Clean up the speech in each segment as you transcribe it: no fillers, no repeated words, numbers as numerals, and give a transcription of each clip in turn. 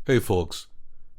Hey folks,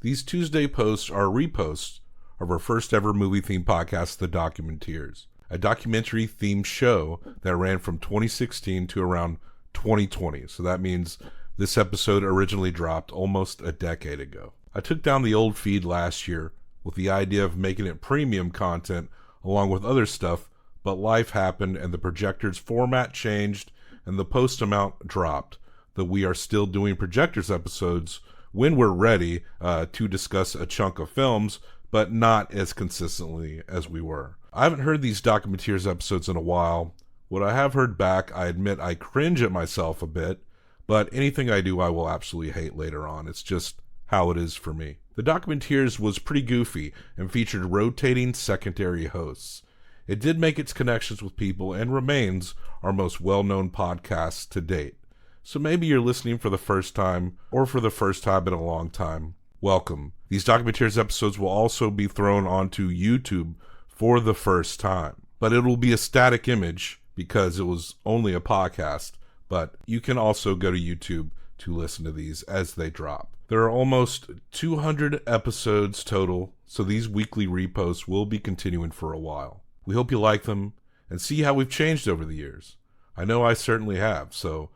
these Tuesday posts are reposts of our first ever movie-themed podcast, The Documenteers, a documentary-themed show that ran from 2016 to around 2020. So that means this episode originally dropped almost a decade ago. I took down the old feed last year with the idea of making it premium content along with other stuff, but life happened and the projector's format changed and the post amount dropped, though we are still doing projectors episodes when we're ready to discuss a chunk of films, but not as consistently as we were. I haven't heard these Documenteers episodes in a while. What I have heard back, I admit I cringe at myself a bit, but anything I do I will absolutely hate later on. It's just how it is for me. The Documenteers was pretty goofy and featured rotating secondary hosts. It did make its connections with people and remains our most well-known podcast to date. So maybe you're listening for the first time, or for the first time in a long time. Welcome. These Documenteers episodes will also be thrown onto YouTube for the first time. But it will be a static image because it was only a podcast. But you can also go to YouTube to listen to these as they drop. There are almost 200 episodes total, so these weekly reposts will be continuing for a while. We hope you like them and see how we've changed over the years. I know I certainly have, so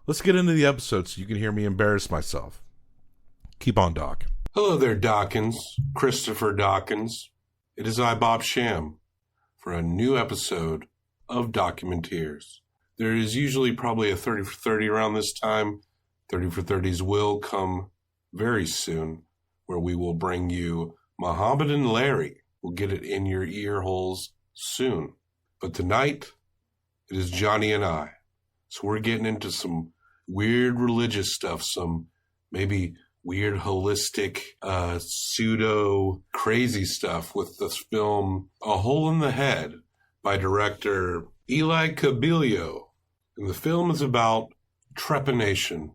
let's get into the episode so you can hear me embarrass myself. Keep on Doc. Hello there, Dawkins. Christopher Dawkins. It is I, Bob Sham, for a new episode of Documenteers. There is usually probably a 30 for 30 around this time. 30 for 30s will come very soon, where we will bring you Muhammad and Larry. We'll get it in your ear holes soon. But tonight, it is Johnny and I. So we're getting into some weird religious stuff, some maybe weird holistic, pseudo crazy stuff with this film A Hole in the Head by director Eli Cabillo. And the film is about trepanation.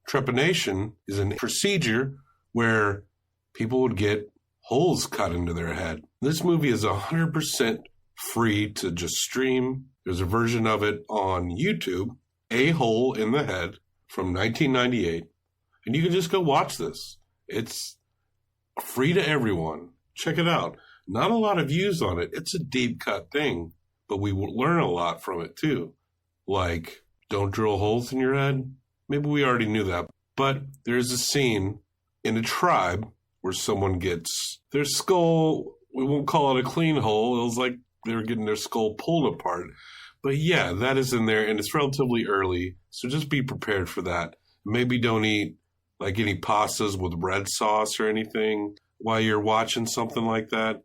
Trepanation is a procedure where people would get holes cut into their head. This movie is 100% free to just stream. There's a version of it on YouTube, A Hole in the Head, from 1998. And you can just go watch this. It's free to everyone. Check it out. Not a lot of views on it. It's a deep cut thing, but we will learn a lot from it too. Like, don't drill holes in your head. Maybe we already knew that. But there's a scene in a tribe where someone gets their skull, we won't call it a clean hole. It was like they were getting their skull pulled apart. But yeah, that is in there, and it's relatively early, so just be prepared for that. Maybe don't eat like any pastas with red sauce or anything while you're watching something like that.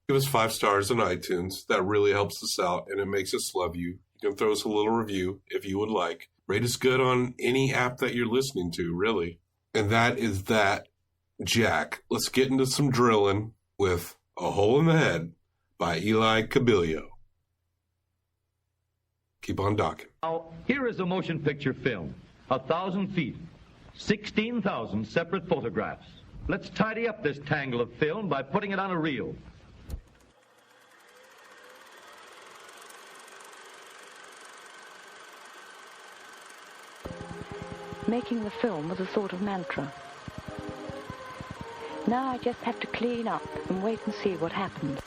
Give us 5 stars on iTunes. That really helps us out, and it makes us love you. You can throw us a little review if you would like. Rate us good on any app that you're listening to, really. And that is that, Jack. Let's get into some drilling with A Hole in the Head by Eli Cabillo. Keep on docking. Now, here is a motion picture film. 1,000 feet, 16,000 separate photographs. Let's tidy up this tangle of film by putting it on a reel. Making the film was a sort of mantra. Now I just have to clean up and wait and see what happens.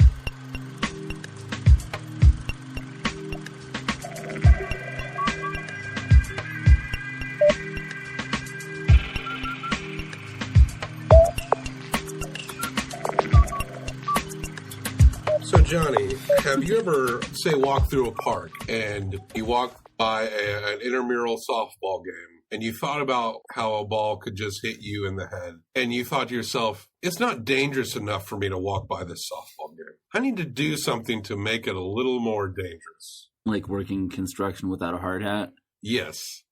So, Johnny, have you ever, say, walked through a park and you walked by an intramural softball game and you thought about how a ball could just hit you in the head and you thought to yourself, it's not dangerous enough for me to walk by this softball game. I need to do something to make it a little more dangerous. Like working construction without a hard hat? Yes.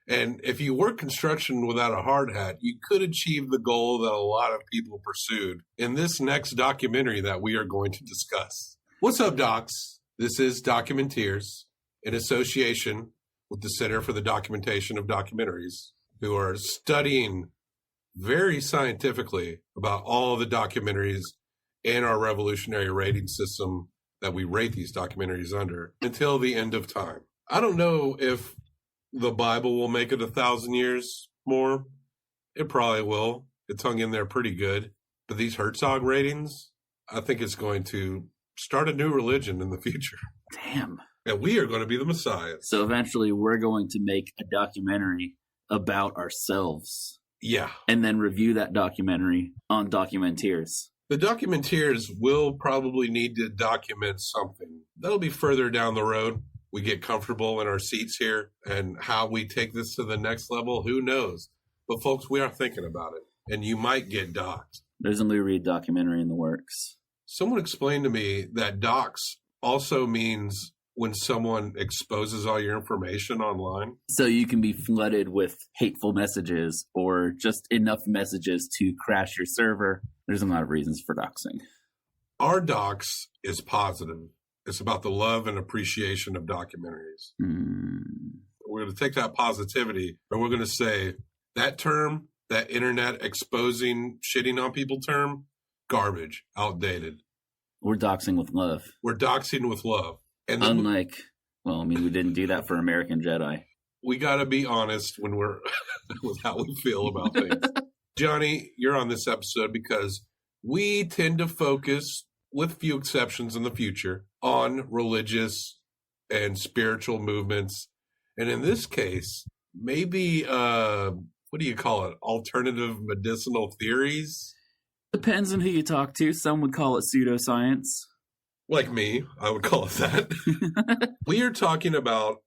And if you work construction without a hard hat, you could achieve the goal that a lot of people pursued in this next documentary that we are going to discuss. What's up, docs? This is Documenteers in association with the Center for the Documentation of Documentaries, who are studying very scientifically about all of the documentaries and our revolutionary rating system that we rate these documentaries under until the end of time. I don't know if the Bible will make it 1,000 years more. It probably will. It's hung in there pretty good. But these Herzog ratings, I think it's going to start a new religion in the future. Damn. And we are going to be the messiahs. So eventually we're going to make a documentary about ourselves. Yeah. And then review that documentary on Documenteers. The Documenteers will probably need to document something. That'll be further down the road. We get comfortable in our seats here, and how we take this to the next level, who knows? But folks, we are thinking about it, and you might get docked. There's a Lou Reed documentary in the works. Someone explained to me that docs also means when someone exposes all your information online. So you can be flooded with hateful messages or just enough messages to crash your server. There's a lot of reasons for doxing. Our docs is positive. It's about the love and appreciation of documentaries. We're going to take that positivity, and we're going to say that term, that internet exposing, shitting on people term, garbage, outdated. We're doxing with love. We're doxing with love. And unlike, well, I mean, we didn't do that for American Jedi. We got to be honest when we're with how we feel about things. Johnny, you're on this episode because we tend to focus, with few exceptions in the future, on religious and spiritual movements. And in this case, maybe, what do you call it? Alternative medicinal theories? Depends on who you talk to. Some would call it pseudoscience. Like me, I would call it that. We are talking about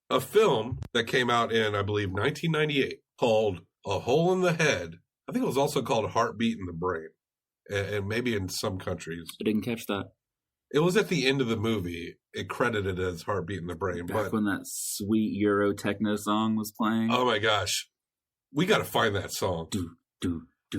a film that came out in, I believe, 1998 called A Hole in the Head. I think it was also called Heartbeat in the Brain. And maybe in some countries. I didn't catch that. It was at the end of the movie. It credited as Heartbeat in the Brain. Back when that sweet Euro techno song was playing. Oh my gosh. We got to find that song.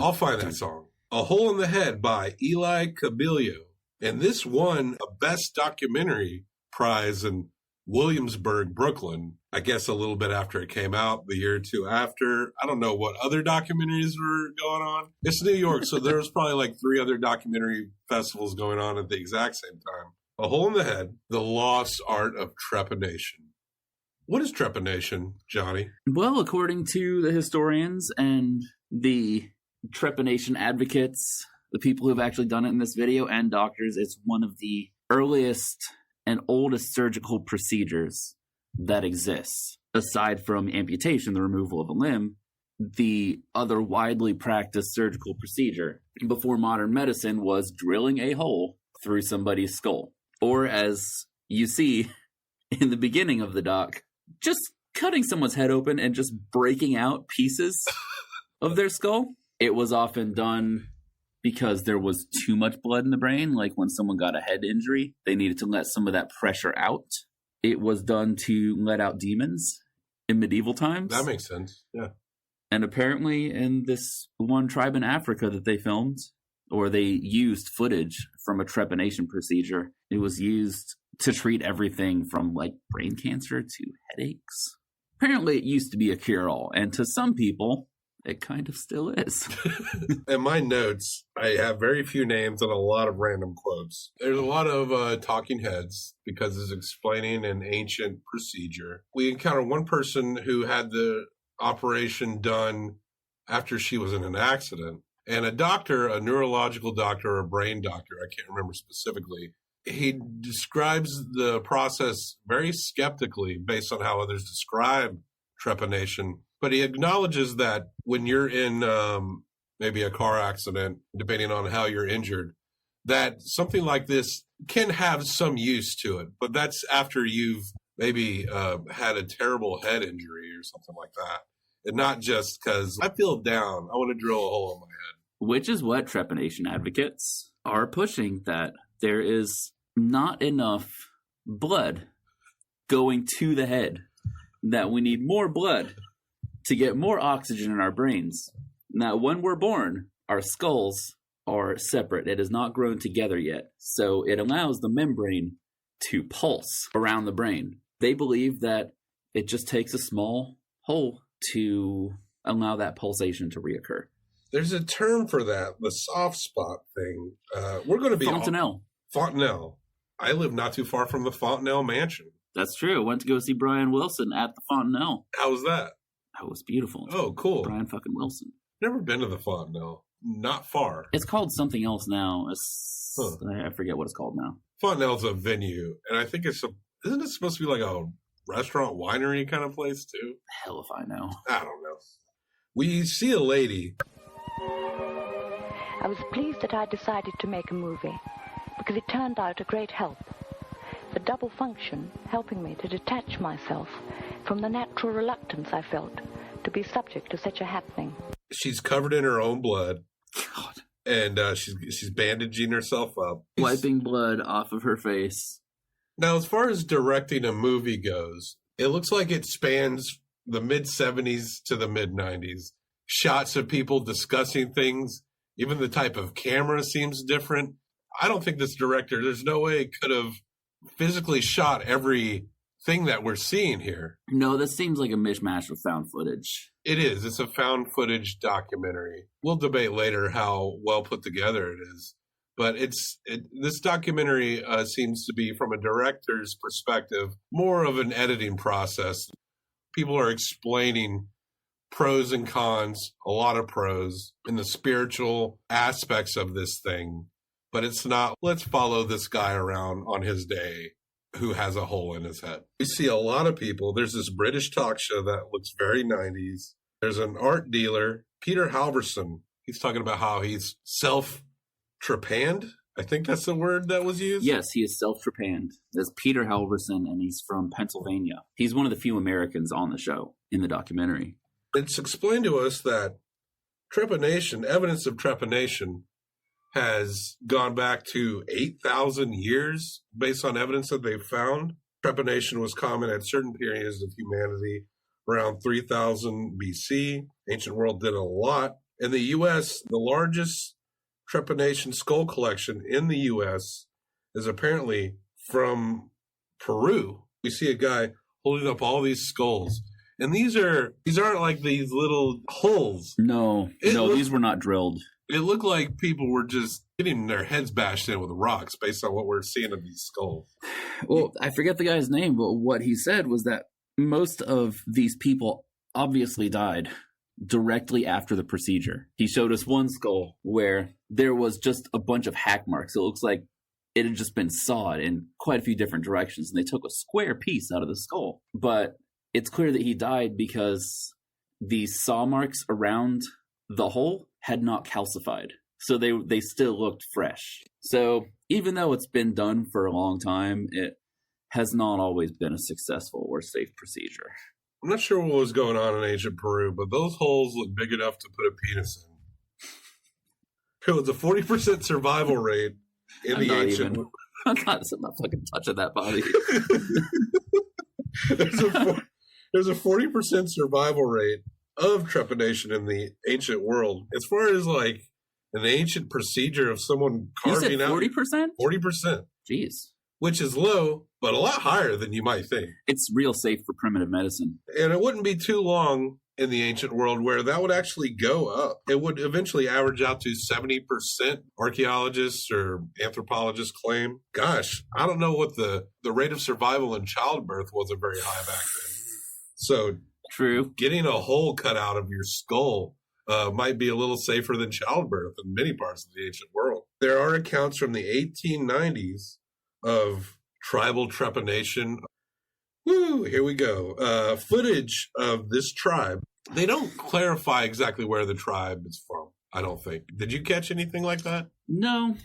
I'll find that song. A Hole in the Head by Eli Cabello. And this won a Best Documentary prize in Williamsburg, Brooklyn. I guess a little bit after it came out, the year or two after. I don't know what other documentaries were going on. It's New York, so there was probably like 3 other documentary festivals going on at the exact same time. A Hole in the Head, The Lost Art of Trepanation. What is trepanation, Johnny? Well, according to the historians and the trepanation advocates, the people who have actually done it in this video, and doctors, it's one of the earliest and oldest surgical procedures that exists. Aside from amputation, the removal of a limb, the other widely practiced surgical procedure before modern medicine was drilling a hole through somebody's skull. Or as you see in the beginning of the doc, just cutting someone's head open and just breaking out pieces of their skull. It was often done because there was too much blood in the brain, like when someone got a head injury, they needed to let some of that pressure out. It was done to let out demons in medieval times. That makes sense, yeah. And apparently in this one tribe in Africa that they filmed, or they used footage from a trepanation procedure, it was used to treat everything from like brain cancer to headaches. Apparently it used to be a cure-all, and to some people, it kind of still is. In my notes, I have very few names and a lot of random quotes. There's a lot of talking heads because it's explaining an ancient procedure. We encounter one person who had the operation done after she was in an accident. And a doctor, a neurological doctor or a brain doctor, I can't remember specifically, he describes the process very skeptically based on how others describe trepanation. But he acknowledges that when you're in maybe a car accident, depending on how you're injured, that something like this can have some use to it. But that's after you've maybe had a terrible head injury or something like that. And not just because I feel down, I want to drill a hole in my head. Which is what trepanation advocates are pushing, that there is not enough blood going to the head, that we need more blood to get more oxygen in our brains. Now, when we're born, our skulls are separate. It has not grown together yet. So it allows the membrane to pulse around the brain. They believe that it just takes a small hole to allow that pulsation to reoccur. There's a term for that, the soft spot thing. We're going to be... Fontanelle. Fontanelle. I live not too far from the Fontanelle mansion. That's true. I went to go see Brian Wilson at the Fontanelle. How was that? That was beautiful. Oh, cool. Brian fucking Wilson. Never been to the Fontenelle. Not far. It's called something else now. I forget what it's called now. Fontenelle's a venue, and I think isn't it supposed to be like a restaurant winery kind of place too? Hell if I know. I don't know. We see a lady. I was pleased that I decided to make a movie because it turned out a great help. The double function helping me to detach myself from the natural reluctance I felt to be subject to such a happening. She's covered in her own blood. God. And she's bandaging herself up. Wiping blood off of her face. Now, as far as directing a movie goes, it looks like it spans the mid-'70s to the mid-'90s. Shots of people discussing things. Even the type of camera seems different. I don't think this director, there's no way it could have physically shot every thing that we're seeing here. No, this seems like a mishmash of found footage. It is. It's a found footage documentary. We'll debate later how well put together it is. But this documentary seems to be, from a director's perspective, more of an editing process. People are explaining pros and cons, a lot of pros, in the spiritual aspects of this thing. But it's not, let's follow this guy around on his day who has a hole in his head. We see a lot of people. There's this British talk show that looks very 90s. There's an art dealer, Peter Halverson. He's talking about how he's self-trepanned. I think that's the word that was used. Yes, he is self-trepanned. That's Peter Halverson, and he's from Pennsylvania. He's one of the few Americans on the show in the documentary. It's explained to us that trepanation, evidence of trepanation, has gone back to 8,000 years based on evidence that they've found. Trepanation was common at certain periods of humanity around 3000 BC. Ancient world did a lot. In the U.S., the largest trepanation skull collection in the U.S. is apparently from Peru. We see a guy holding up all these skulls. And these aren't like these little holes. No, these were not drilled. It looked like people were just getting their heads bashed in with rocks based on what we're seeing of these skulls. Well, I forget the guy's name, but what he said was that most of these people obviously died directly after the procedure. He showed us one skull where there was just a bunch of hack marks. It looks like it had just been sawed in quite a few different directions, and they took a square piece out of the skull. But it's clear that he died because the saw marks around the hole had not calcified. So they still looked fresh. So even though it's been done for a long time, it has not always been a successful or safe procedure. I'm not sure what was going on in ancient Peru, but those holes look big enough to put a penis in. It was a 40% survival rate in the ancient... I'm not fucking touching that body. There's a 40% survival rate of trepanation in the ancient world. As far as like an ancient procedure of someone carving out 40%? 40%. Jeez. Which is low, but a lot higher than you might think. It's real safe for primitive medicine. And it wouldn't be too long in the ancient world where that would actually go up. It would eventually average out to 70%, archaeologists or anthropologists claim. Gosh, I don't know what the rate of survival in childbirth wasn't very high back then. So true. Getting a hole cut out of your skull might be a little safer than childbirth in many parts of the ancient world. There are accounts from the 1890s of tribal trepanation. Woo, here we go. Footage of this tribe. They don't clarify exactly where the tribe is from, I don't think. Did you catch anything like that? No,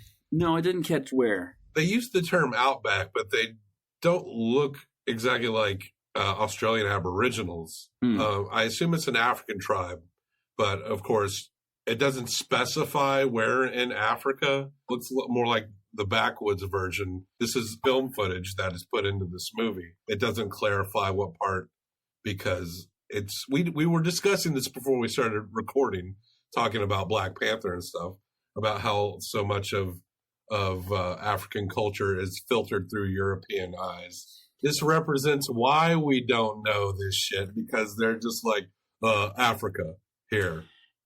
I didn't catch where. They use the term outback, but they don't look exactly like Australian Aboriginals. I assume it's an African tribe, but of course, it doesn't specify where in Africa. It looks more like the backwoods version. This is film footage that is put into this movie. It doesn't clarify what part, because it's we were discussing this before we started recording, talking about Black Panther and stuff, about how so much of African culture is filtered through European eyes. This represents why we don't know this shit, because they're just like, Africa here.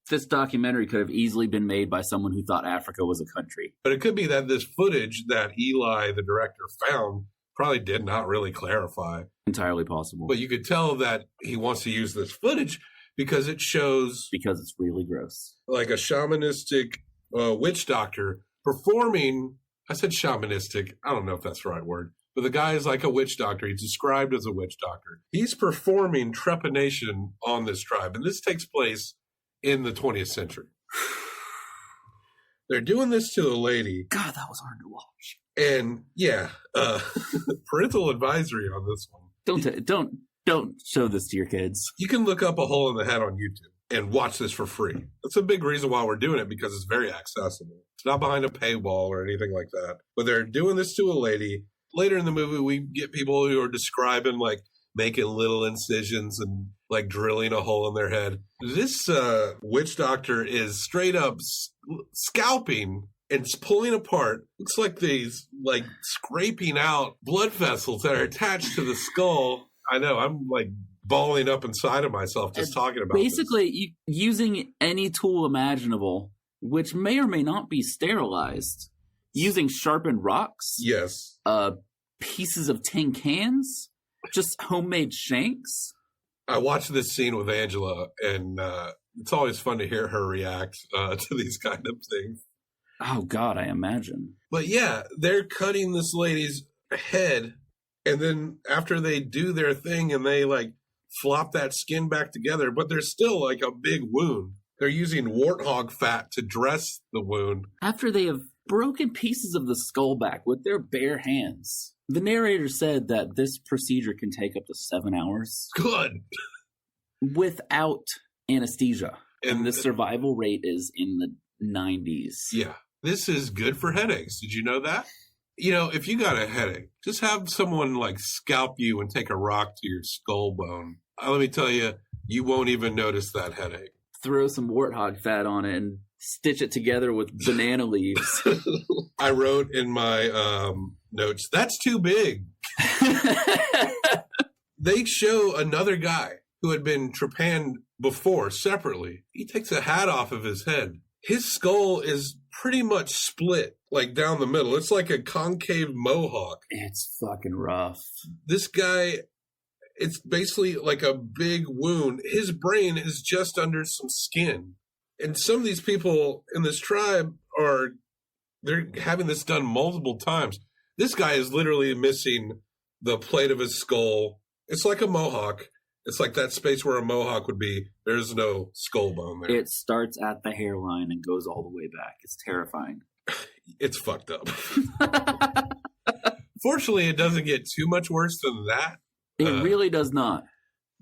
This documentary could have easily been made by someone who thought Africa was a country. But it could be that this footage that Eli, the director, found probably did not really clarify. Entirely possible. But you could tell that he wants to use this footage because it shows Because it's really gross. like a shamanistic witch doctor performing. I said shamanistic. I don't know if that's the right word. But the guy is like a witch doctor. He's described as a witch doctor. He's performing trepanation on this tribe. And this takes place in the 20th century. They're doing this to a lady. God, that was hard to watch. And yeah, parental advisory on this one. Don't show this to your kids. You can look up A Hole in the Head on YouTube and watch this for free. That's a big reason why we're doing it, because it's very accessible. It's not behind a paywall or anything like that. But they're doing this to a lady. Later in the movie, we get people who are describing like making little incisions and like drilling a hole in their head. This witch doctor is straight up scalping and pulling apart. Looks like these like scraping out blood vessels that are attached to the skull. I know, I'm like balling up inside of myself just talking about basically using any tool imaginable, which may or may not be sterilized, using sharpened rocks. Yes. Pieces of tin cans, just homemade shanks. I watched this scene with Angela, and it's always fun to hear her react to these kind of things. Oh, God, I imagine. But yeah, they're cutting this lady's head, and then after they do their thing and they like flop that skin back together, but there's still like a big wound. They're using warthog fat to dress the wound. After they have broken pieces of the skull back with their bare hands. The narrator said that this procedure can take up to 7 hours. Good. Without anesthesia. And the survival rate is in the 90s. Yeah. This is good for headaches. Did you know that? You know, if you got a headache, just have someone like scalp you and take a rock to your skull bone. Let me tell you, you won't even notice that headache. Throw some warthog fat on it and stitch it together with banana leaves. I wrote in my notes, that's too big. They show another guy who had been trepanned before separately. He takes a hat off of his head. His skull is pretty much split, like down the middle. It's like a concave mohawk. It's fucking rough. This guy, it's basically like a big wound. His brain is just under some skin. And some of these people in this tribe they're having this done multiple times. This guy is literally missing the plate of his skull. It's like a mohawk. It's like that space where a mohawk would be. There's no skull bone there. It starts at the hairline and goes all the way back. It's terrifying. It's fucked up. Fortunately, it doesn't get too much worse than that. It really does not.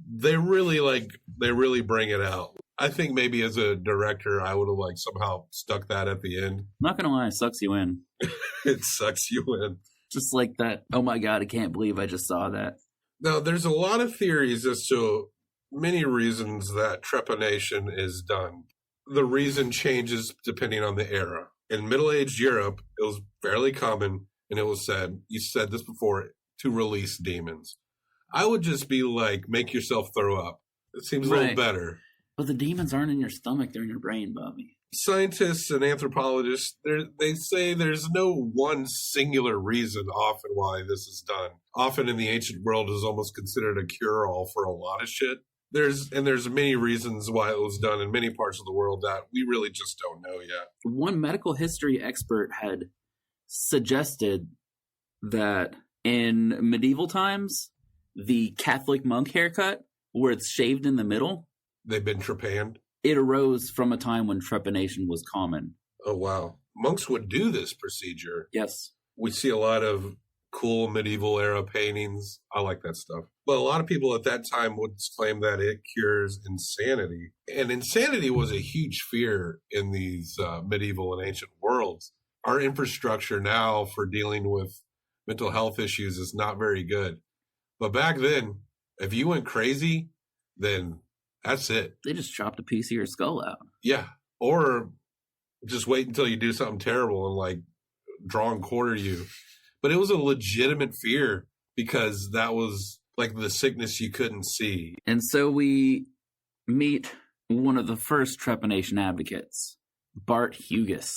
They really bring it out. I think maybe as a director, I would have like somehow stuck that at the end. I'm not gonna lie, it sucks you in. It sucks you in. Just like that. Oh my God, I can't believe I just saw that. Now, there's a lot of theories as to many reasons that trepanation is done. The reason changes depending on the era. In middle-aged Europe, it was fairly common, and it was said, you said this before, to release demons. I would just be like, make yourself throw up. It seems a little better. But the demons aren't in your stomach, they're in your brain, Bobby. Scientists and anthropologists, they say there's no one singular reason often why this is done. Often in the ancient world is almost considered a cure-all for a lot of shit. There's many reasons why it was done in many parts of the world that we really just don't know yet. One medical history expert had suggested that in medieval times, the Catholic monk haircut, where it's shaved in the middle, they've been trepanned. It arose from a time when trepanation was common. Oh, wow. Monks would do this procedure. Yes. We see a lot of cool medieval era paintings. I like that stuff. But a lot of people at that time would claim that it cures insanity. And insanity was a huge fear in these medieval and ancient worlds. Our infrastructure now for dealing with mental health issues is not very good. But back then, if you went crazy, then that's it. They just chopped a piece of your skull out. Yeah. Or just wait until you do something terrible and like draw and quarter you. But it was a legitimate fear because that was like the sickness you couldn't see. And so we meet one of the first trepanation advocates, Bart Hughes.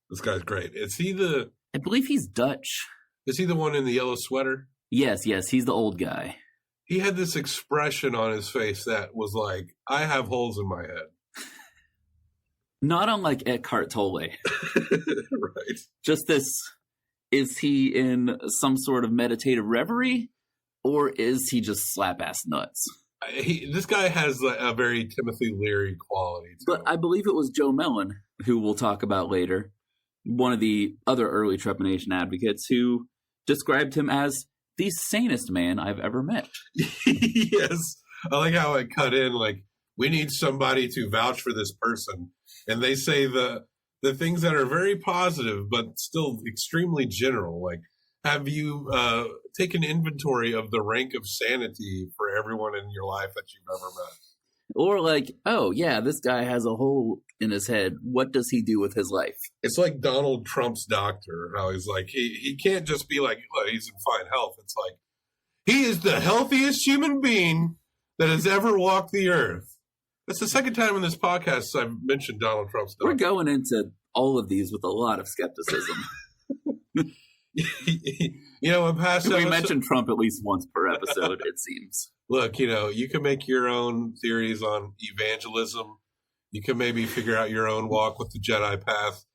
This guy's great. I believe he's Dutch. Is he the one in the yellow sweater? Yes, he's the old guy. he had this expression on his face that was like, I have holes in my head. Not unlike Eckhart Tolle. Right. Just this, is he in some sort of meditative reverie, or is he just slap-ass nuts? This guy has a very Timothy Leary quality to But him. I believe it was Joe Mellon, who we'll talk about later, one of the other early trepanation advocates, who described him as the sanest man I've ever met. Yes. I like how it cut in, like, we need somebody to vouch for this person. And they say the things that are very positive, but still extremely general. Like, have you taken inventory of the rank of sanity for everyone in your life that you've ever met? Or like, oh yeah, this guy has a hole in his head. What does he do with his life? It's like Donald Trump's doctor, how he's like, he can't just be like, oh, he's in fine health. It's like, he is the healthiest human being that has ever walked the earth. That's the second time in this podcast I've mentioned Donald Trump's doctor. We're going into all of these with a lot of skepticism. You know, in past We episodes, mentioned Trump at least once per episode, it seems. look, you know, you can make your own theories on evangelism. You can maybe figure out your own walk with the Jedi path.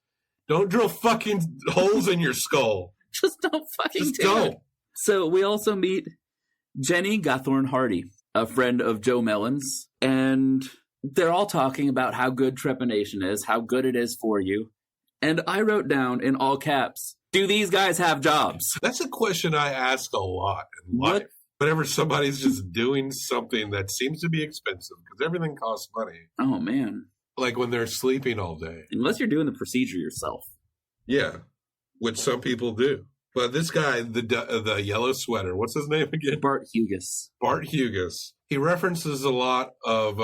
Don't drill fucking holes in your skull. Just don't fucking Just do don't. it. So we also meet Jenny Gathorn Hardy, a friend of Joe Mellon's, and they're all talking about how good trepanation is, how good it is for you. And I wrote down in all caps, do these guys have jobs? That's a question I ask a lot in What? life. Whenever somebody's just doing something that seems to be expensive, because everything costs money, Oh, man. like when they're sleeping all day. Unless you're doing the procedure yourself. Yeah, which some people do. But this guy, the yellow sweater, what's his name again? Bart Hughes. Bart Hughes. He references a lot of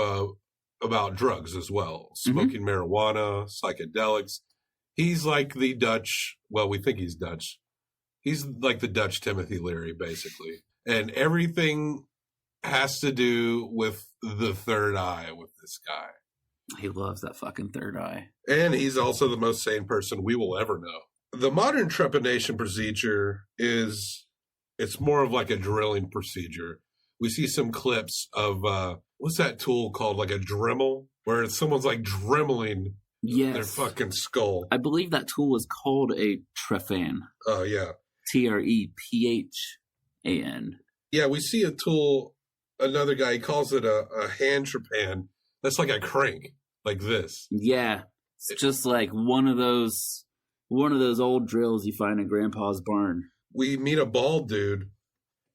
about drugs as well, smoking marijuana, psychedelics. He's like the Dutch. Well, we think he's Dutch. He's like the Dutch Timothy Leary, basically, and everything has to do with the third eye with this guy. He loves that fucking third eye. And he's also the most sane person we will ever know. The modern trepanation procedure it's more of like a drilling procedure. We see some clips of, what's that tool called? Like a Dremel, where someone's like dremeling Yes. their fucking skull. I believe that tool is called a Trephan. Oh, yeah. Trephan. Yeah, we see a tool, another guy, he calls it a hand trepan. That's like a crank, like this. Yeah. It's just like one of those old drills you find in Grandpa's barn. We meet a bald dude.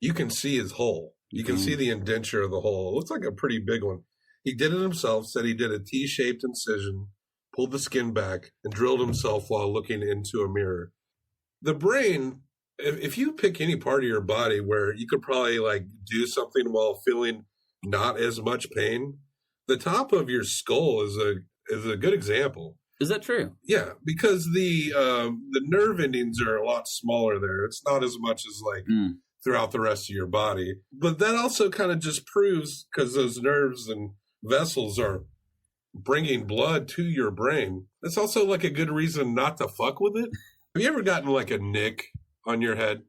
You can see his hole. You can Mhm. see the indenture of the hole. It looks like a pretty big one. He did it himself, said he did a T-shaped incision, pulled the skin back, and drilled himself while looking into a mirror. The brain, if you pick any part of your body where you could probably like do something while feeling not as much pain, the top of your skull is a good example. Is that true? Yeah, because the nerve endings are a lot smaller there. It's not as much as like throughout the rest of your body. But that also kind of just proves, because those nerves and vessels are bringing blood to your brain, that's also like a good reason not to fuck with it. Have you ever gotten like a nick on your head?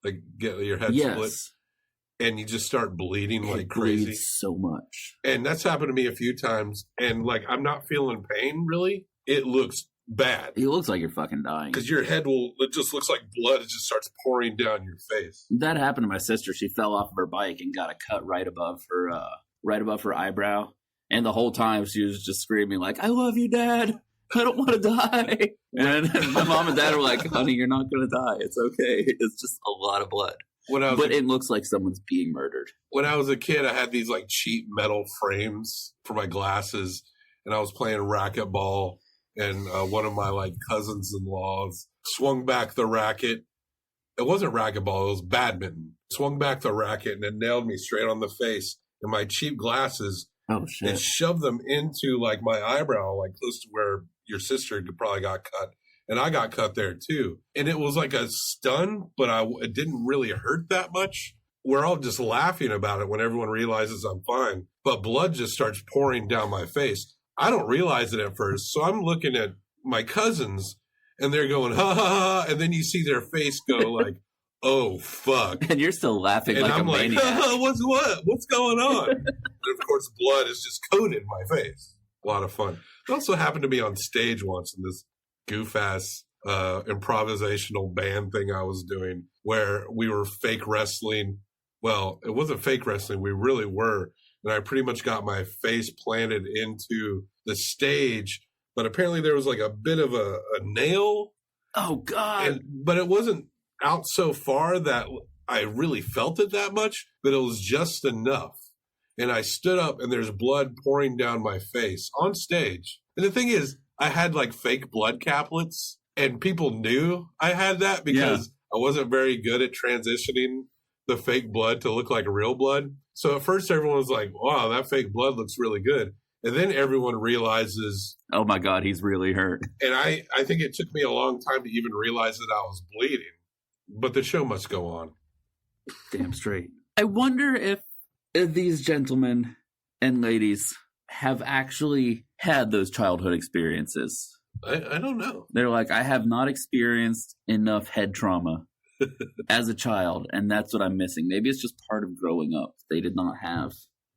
Like get your head split? Yes. And you just start bleeding like It crazy? bleeds so much. And that's happened to me a few times. And like, I'm not feeling pain really. It looks bad. It looks like you're fucking dying. Because your head it just looks like blood. It just starts pouring down your face. That happened to my sister. She fell off of her bike and got a cut right above her eyebrow. And the whole time she was just screaming like, "I love you, Dad. I don't want to die." And my mom and dad were like, "Honey, you're not going to die. It's okay. It's just a lot of blood." But it looks like someone's being murdered. When I was a kid, I had these like cheap metal frames for my glasses, and I was playing racquetball, and one of my like cousins-in-laws swung back the racket. It wasn't racquetball, it was badminton. Swung back the racket and it nailed me straight on the face. And my cheap glasses, Oh shit! it shoved them into like my eyebrow, like close to where your sister probably got cut. And I got cut there too. And it was like a stun, but it didn't really hurt that much. We're all just laughing about it when everyone realizes I'm fine. But blood just starts pouring down my face. I don't realize it at first. So I'm looking at my cousins and they're going, ha ha ha. And then you see their face go like, oh, fuck. And you're still laughing And like I'm a like, maniac. what's going on? And of course, blood is just coated my face. A lot of fun. It also happened to be on stage once in this goof-ass improvisational band thing I was doing where we were fake wrestling. Well, it wasn't fake wrestling. We really were. And I pretty much got my face planted into the stage. But apparently there was like a bit of a nail. Oh, God. But it wasn't out so far that I really felt it that much, but it was just enough. And I stood up and there's blood pouring down my face on stage. And the thing is, I had like fake blood caplets and people knew I had that because I wasn't very good at transitioning the fake blood to look like real blood. So at first everyone was like, wow, that fake blood looks really good. And then everyone realizes, oh my God, he's really hurt. And I think it took me a long time to even realize that I was bleeding. But the show must go on. Damn straight. I wonder if these gentlemen and ladies have actually had those childhood experiences. I don't know. They're like, I have not experienced enough head trauma as a child, and that's what I'm missing. Maybe it's just part of growing up. They did not have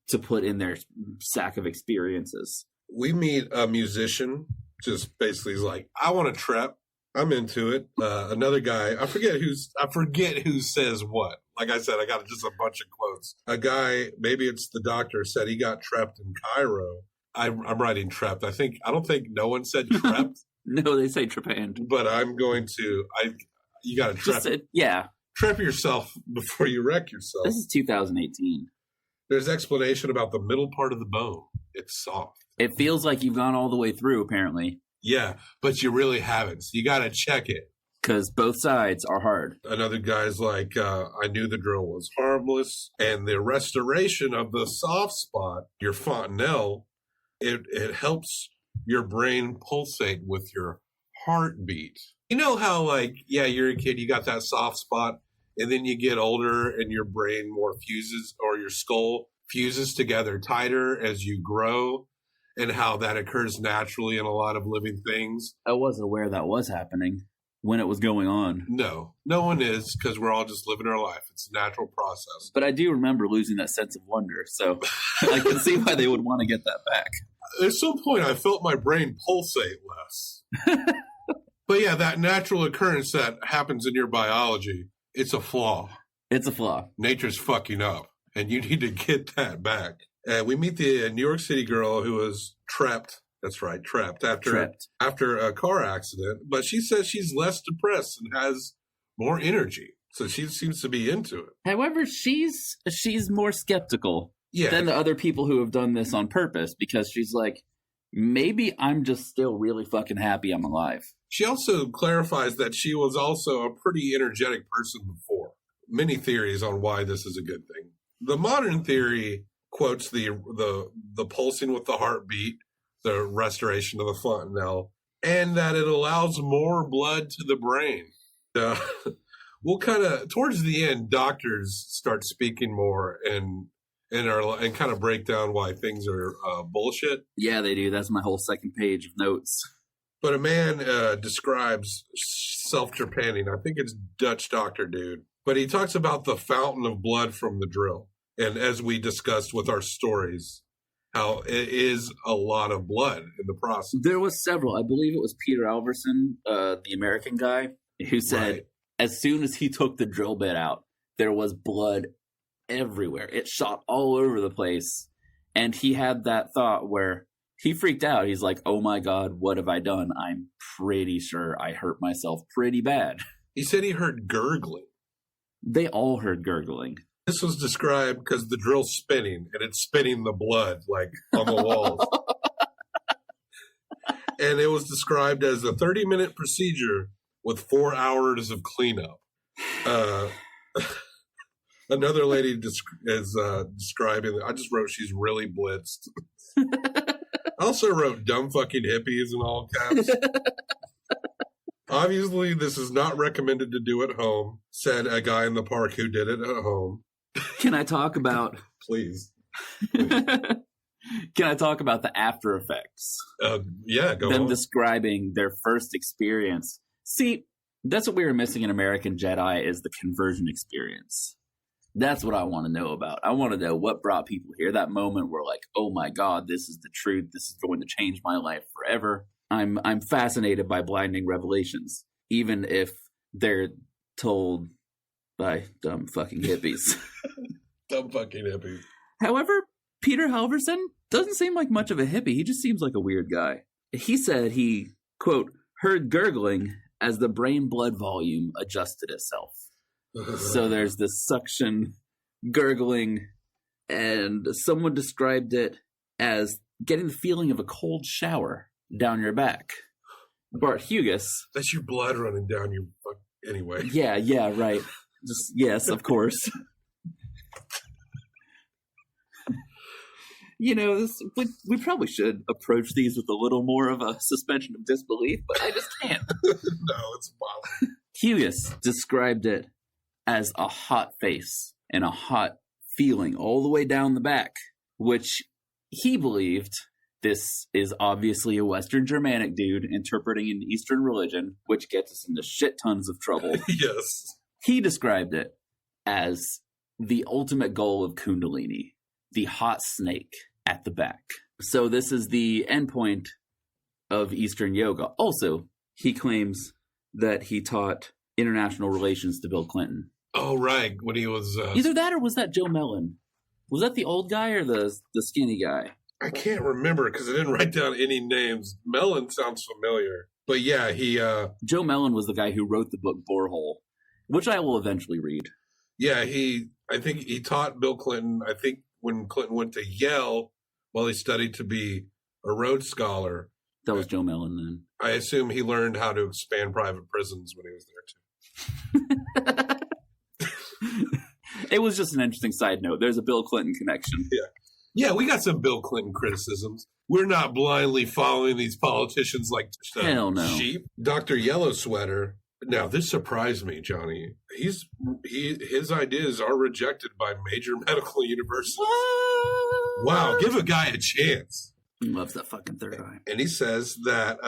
to put in their sack of experiences. We meet a musician, just basically is like, I want to trap. I'm into it. Another guy, I forget who says what. Like I said, I got just a bunch of quotes. A guy, maybe it's the doctor, said he got trapped in Cairo. I'm writing trapped. I don't think no one said trapped. No, they say trepanned. But I'm going to, you got to trap. Trap yourself before you wreck yourself. This is 2018. There's explanation about the middle part of the bone. It's soft. It feels like you've gone all the way through, apparently. Yeah, but you really haven't. So you got to check it. Because both sides are hard. Another guy's like, I knew the drill was harmless. And the restoration of the soft spot, your fontanelle, it helps your brain pulsate with your heartbeat. You know how, like, yeah, you're a kid, you got that soft spot, and then you get older and your brain more fuses, or your skull fuses together tighter as you grow, and how that occurs naturally in a lot of living things. I wasn't aware that was happening when it was going on. No one is, because we're all just living our life. It's a natural process. But I do remember losing that sense of wonder, so I can see why they would want to get that back. At some point, I felt my brain pulsate less. But yeah, that natural occurrence that happens in your biology, it's a flaw. It's a flaw. Nature's fucking up, and you need to get that back. We meet the New York City girl who was trapped. That's right, trapped after a car accident. But she says she's less depressed and has more energy. So she seems to be into it. However, she's more skeptical than the other people who have done this on purpose, because she's like, maybe I'm just still really fucking happy I'm alive. She also clarifies that she was also a pretty energetic person before. Many theories on why this is a good thing. The modern theory quotes the pulsing with the heartbeat, the restoration of the fontanelle, and that it allows more blood to the brain. We'll kind of, towards the end, doctors start speaking more and kind of break down why things are bullshit. Yeah, they do. That's my whole second page of notes. But a man describes self-trepanning. I think it's Dutch doctor dude. But he talks about the fountain of blood from the drill. And as we discussed with our stories, how it is a lot of blood in the process. There was several. I believe it was Peter Alverson, the American guy, who said as soon as he took the drill bit out, there was blood everywhere. It shot all over the place. And he had that thought where he freaked out. He's like, oh my God, what have I done? I'm pretty sure I hurt myself pretty bad. He said he heard gurgling. They all heard gurgling. This was described because the drill's spinning, and it's spinning the blood, like, on the walls. And it was described as a 30-minute procedure with 4 hours of cleanup. Another lady is describing, I just wrote she's really blitzed. I also wrote dumb fucking hippies in all caps. Obviously, this is not recommended to do at home, said a guy in the park who did it at home. Can I talk about... Please. Can I talk about the after effects? Yeah, go on. Them describing their first experience. See, That's what we were missing in American Jedi, is the conversion experience. That's what I want to know about. I want to know what brought people here. That moment where like, oh my God, this is the truth. This is going to change my life forever. I'm fascinated by blinding revelations, even if they're told by dumb fucking hippies. Dumb fucking hippies. However, Peter Halverson doesn't seem like much of a hippie. He just seems like a weird guy. He said he, quote, heard gurgling as the brain blood volume adjusted itself. So there's this suction, gurgling, and someone described it as getting the feeling of a cold shower down your back. Bart Hughes. That's your blood running down your anyway. Yeah, right. Just, yes, of course. We probably should approach these with a little more of a suspension of disbelief, but I just can't. No, it's impossible. Hughes described it as a hot face and a hot feeling all the way down the back, which he believed this is obviously a Western Germanic dude interpreting an Eastern religion, which gets us into shit tons of trouble. Yes. He described it as the ultimate goal of Kundalini, the hot snake at the back. So this is the endpoint of Eastern yoga. Also, he claims that he taught international relations to Bill Clinton. Oh, right. When he was... Either that or was that Joe Mellon? Was that the old guy or the skinny guy? I can't remember because I didn't write down any names. Mellon sounds familiar. But yeah, he... Joe Mellon was the guy who wrote the book Borehole, which I will eventually read. Yeah, I think he taught Bill Clinton, I think when Clinton went to Yale while he studied to be a Rhodes Scholar. That was Joe Mellon then. I assume he learned how to expand private prisons when he was there too. It was just an interesting side note. There's a Bill Clinton connection. Yeah, we got some Bill Clinton criticisms. We're not blindly following these politicians like Hell no. sheep. Dr. Yellow Sweater. Now, this surprised me, Johnny. His ideas are rejected by major medical universities. What? Wow, give a guy a chance. He loves that fucking third eye. And he says that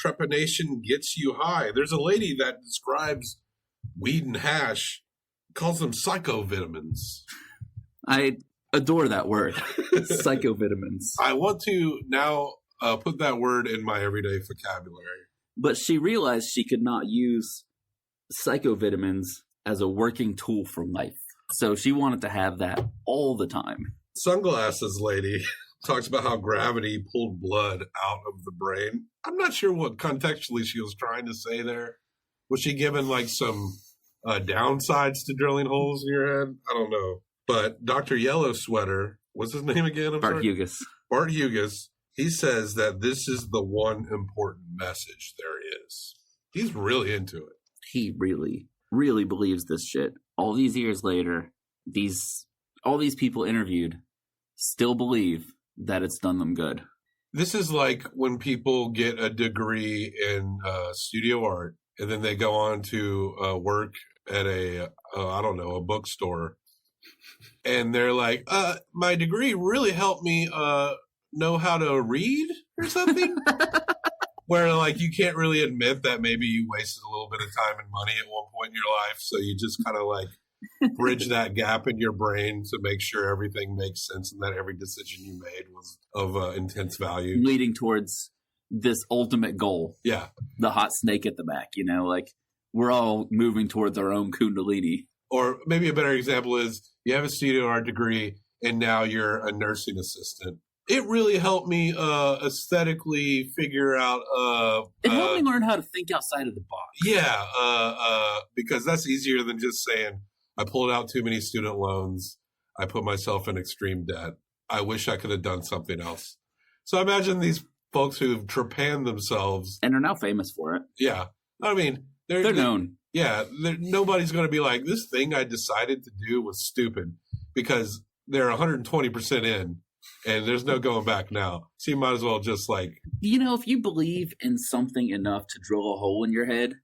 trepanation gets you high. There's a lady that describes weed and hash, calls them psychovitamins. I adore that word, psychovitamins. I want to now put that word in my everyday vocabulary. But she realized she could not use psychovitamins as a working tool for life. So she wanted to have that all the time. Sunglasses lady talks about how gravity pulled blood out of the brain. I'm not sure what contextually she was trying to say there. Was she given like some downsides to drilling holes in your head? I don't know. But Dr. Yellow Sweater, what's his name again? Bart Hughes. Bart Hughes. He says that this is the one important message there is. He's really into it. He really, really believes this shit. All these years later, all these people interviewed still believe that it's done them good. This is like when people get a degree in studio art and then they go on to work at a bookstore. And they're like, my degree really helped me know how to read or something. Where like you can't really admit that maybe you wasted a little bit of time and money at one point in your life. So you just kind of like bridge that gap in your brain to make sure everything makes sense and that every decision you made was of intense value. Leading towards this ultimate goal. Yeah. The hot snake at the back, like we're all moving towards our own Kundalini. Or maybe a better example is you have a studio art degree and now you're a nursing assistant. It really helped me aesthetically figure out... it helped me learn how to think outside of the box. Yeah, because that's easier than just saying, I pulled out too many student loans. I put myself in extreme debt. I wish I could have done something else. So imagine these folks who've trepanned themselves. And are now famous for it. Yeah. I mean... They're known. Yeah, nobody's going to be like, this thing I decided to do was stupid. Because they're 120% in. And there's no going back now. So you might as well just like... if you believe in something enough to drill a hole in your head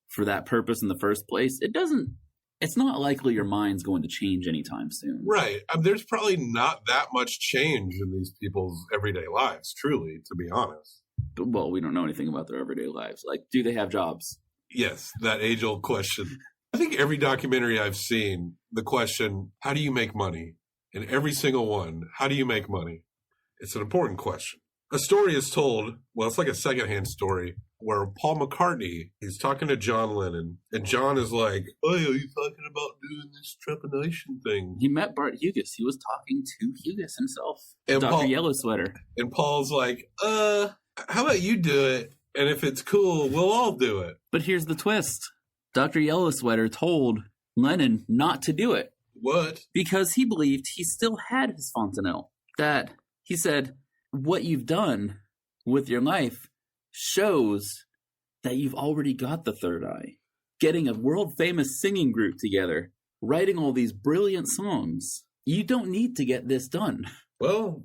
for that purpose in the first place, it's not likely your mind's going to change anytime soon. Right. There's probably not that much change in these people's everyday lives, truly, to be honest. Well, we don't know anything about their everyday lives. Like, do they have jobs? Yes, that age-old question. I think every documentary I've seen, the question, how do you make money? And every single one, how do you make money? It's an important question. A story is told, well, it's like a secondhand story, where Paul McCartney, he's talking to John Lennon, and John is like, oh, are you talking about doing this trepanation thing? He met Bart Hughes. He was talking to Hughes himself. And Dr. Yellow Sweater. And Paul's like, how about you do it? And if it's cool, we'll all do it. But here's the twist. Dr. Yellow Sweater told Lennon not to do it. What? Because he believed he still had his fontanelle. That, he said, what you've done with your life shows that you've already got the third eye. Getting a world-famous singing group together, writing all these brilliant songs. You don't need to get this done. Well,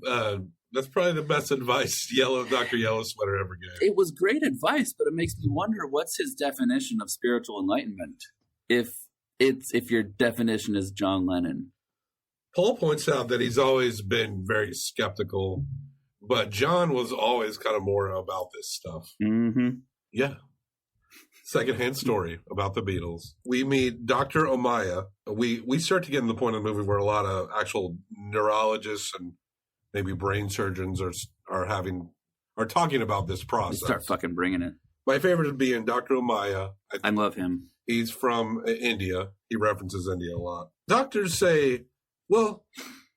that's probably the best advice Dr. Yellow Sweater ever gave. It was great advice, but it makes me wonder, what's his definition of spiritual enlightenment? If your definition is John Lennon. Paul points out that he's always been very skeptical, but John was always kind of more about this stuff. Mm-hmm. Yeah. Secondhand story about the Beatles. We meet Dr. Omaya. We start to get in the point of the movie where a lot of actual neurologists and maybe brain surgeons are talking about this process. You start fucking bringing it. My favorite would be in Dr. Omaya. I love him. He's from India. He references India a lot. Doctors say, well,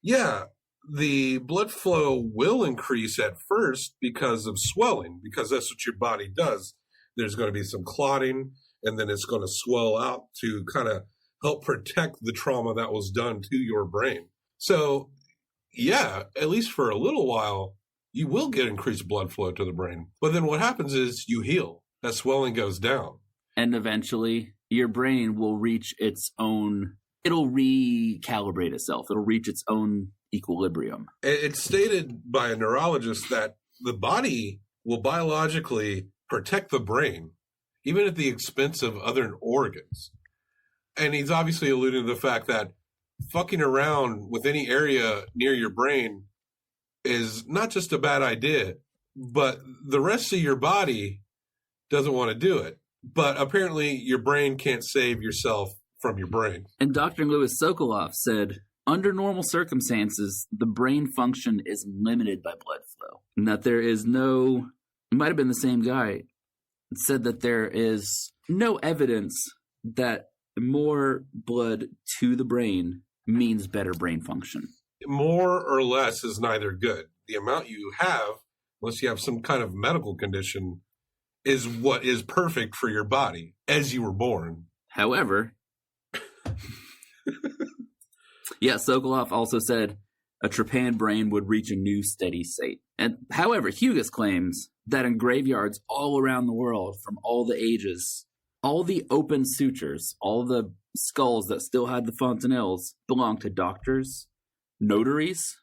yeah, the blood flow will increase at first because of swelling, because that's what your body does. There's going to be some clotting, and then it's going to swell out to kind of help protect the trauma that was done to your brain. So, yeah, at least for a little while, you will get increased blood flow to the brain. But then what happens is you heal. That swelling goes down. And eventually, your brain will reach its own, it'll recalibrate itself. It'll reach its own equilibrium. It's stated by a neurologist that the body will biologically protect the brain, even at the expense of other organs. And he's obviously alluding to the fact that fucking around with any area near your brain is not just a bad idea, but the rest of your body doesn't want to do it. But apparently your brain can't save yourself from your brain. And Dr. Louis Sokolov said, under normal circumstances, the brain function is limited by blood flow. And that there is no, it might have been the same guy, said that there is no evidence that more blood to the brain means better brain function. More or less is neither good. The amount you have, unless you have some kind of medical condition, is what is perfect for your body as you were born. However, yeah, Sokolov also said a trypan brain would reach a new steady state. And however, Hughes claims that in graveyards all around the world from all the ages, all the open sutures, all the skulls that still had the fontanelles belong to doctors, notaries,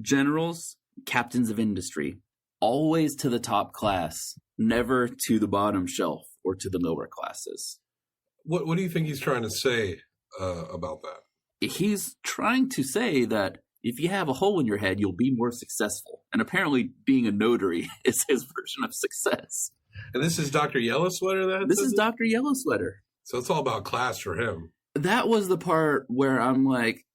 generals, captains of industry, always to the top class, never to the bottom shelf or to the lower classes. What do you think he's trying to say about that? He's trying to say that if you have a hole in your head, you'll be more successful. And apparently being a notary is his version of success. And this is Dr. Yellow Sweater? This is Dr. Yellow Sweater. So it's all about class for him. That was the part where I'm like,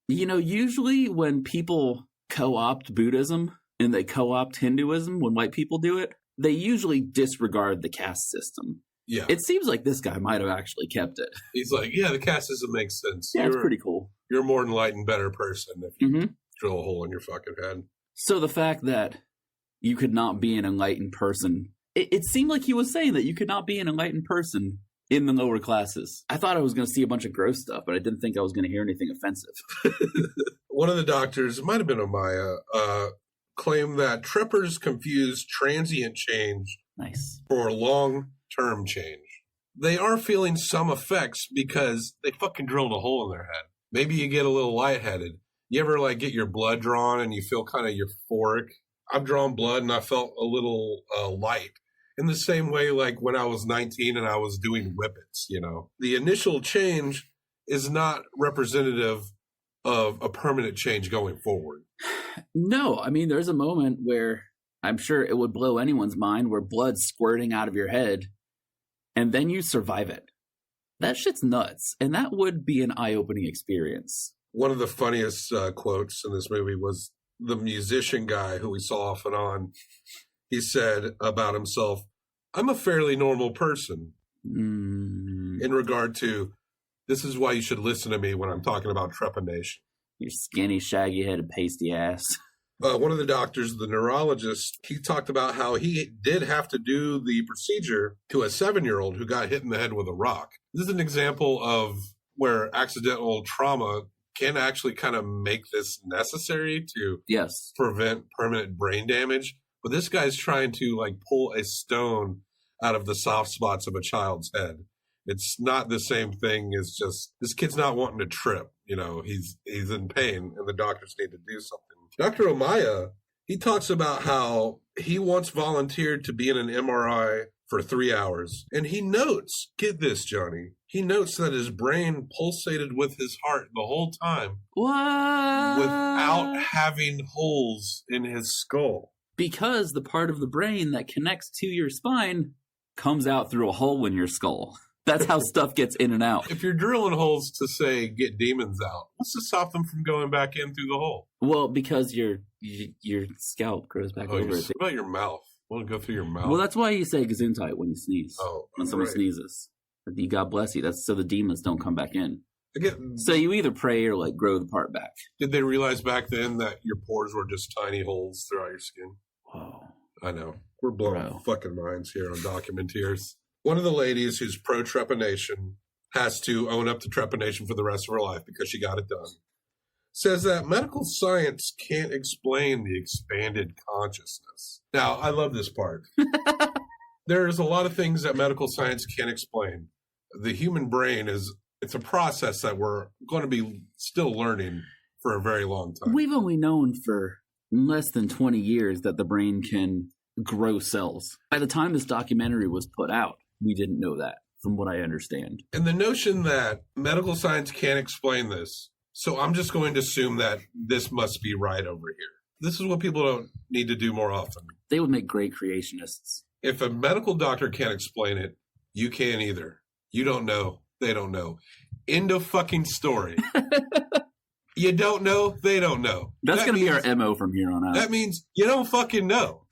you know, usually when people co-opt Buddhism and they co-opt Hinduism, when white people do it, they usually disregard the caste system. Yeah. It seems like this guy might have actually kept it. He's like, yeah, the caste system makes sense. Yeah, it's pretty cool. You're a more enlightened, better person if you drill a hole in your fucking head. So the fact that you could not be an enlightened person, it seemed like he was saying that you could not be an enlightened person in the lower classes. I thought I was going to see a bunch of gross stuff, but I didn't think I was going to hear anything offensive. One of the doctors, it might have been Omaya, claimed that trippers confuse transient change for long-term change. They are feeling some effects because they fucking drilled a hole in their head. Maybe you get a little lightheaded. You ever like get your blood drawn and you feel kind of euphoric? I've drawn blood and I felt a little light. In the same way, like when I was 19 and I was doing whippets, you know. The initial change is not representative of a permanent change going forward. No, I mean, there's a moment where I'm sure it would blow anyone's mind where blood's squirting out of your head and then you survive it. That shit's nuts. And that would be an eye-opening experience. One of the funniest quotes in this movie was the musician guy who we saw off and on. He said about himself, "I'm a fairly normal person." In regard to, this is why you should listen to me when I'm talking about trepanation. Your skinny, shaggy-headed, pasty ass. One of the doctors, the neurologist, he talked about how he did have to do the procedure to a 7-year-old who got hit in the head with a rock. This is an example of where accidental trauma can actually kind of make this necessary to prevent permanent brain damage. But this guy's trying to like pull a stone out of the soft spots of a child's head. It's not the same thing as just, this kid's not wanting to trip. You know, he's in pain and the doctors need to do something. Dr. Omaya, he talks about how he once volunteered to be in an MRI for 3 hours. And he notes, get this, Johnny, he notes that his brain pulsated with his heart the whole time. What? Without having holes in his skull. Because the part of the brain that connects to your spine comes out through a hole in your skull. That's how stuff gets in and out. If you're drilling holes to, say, get demons out, what's to stop them from going back in through the hole? Well, because your scalp grows back over it. What about your mouth? Want to go through your mouth? Well, that's why you say gesundheit when you sneeze. Oh, when someone sneezes. God bless you. That's so the demons don't come back in. Again, so you either pray or like grow the part back. Did they realize back then that your pores were just tiny holes throughout your skin? Whoa. I know. We're blowing fucking minds here on Documenteers. One of the ladies who's pro-trepanation has to own up to trepanation for the rest of her life because she got it done. Says that medical science can't explain the expanded consciousness. Now, I love this part. There's a lot of things that medical science can't explain. The human brain it's a process that we're going to be still learning for a very long time. We've only known for less than 20 years that the brain can grow cells. By the time this documentary was put out, we didn't know that, from what I understand. And the notion that medical science can't explain this, so I'm just going to assume that this must be right over here. This is what people don't need to do more often. They would make great creationists. If a medical doctor can't explain it, you can't either. You don't know. They don't know. End of fucking story. You don't know. They don't know. That's going to be our MO from here on out. That means you don't fucking know.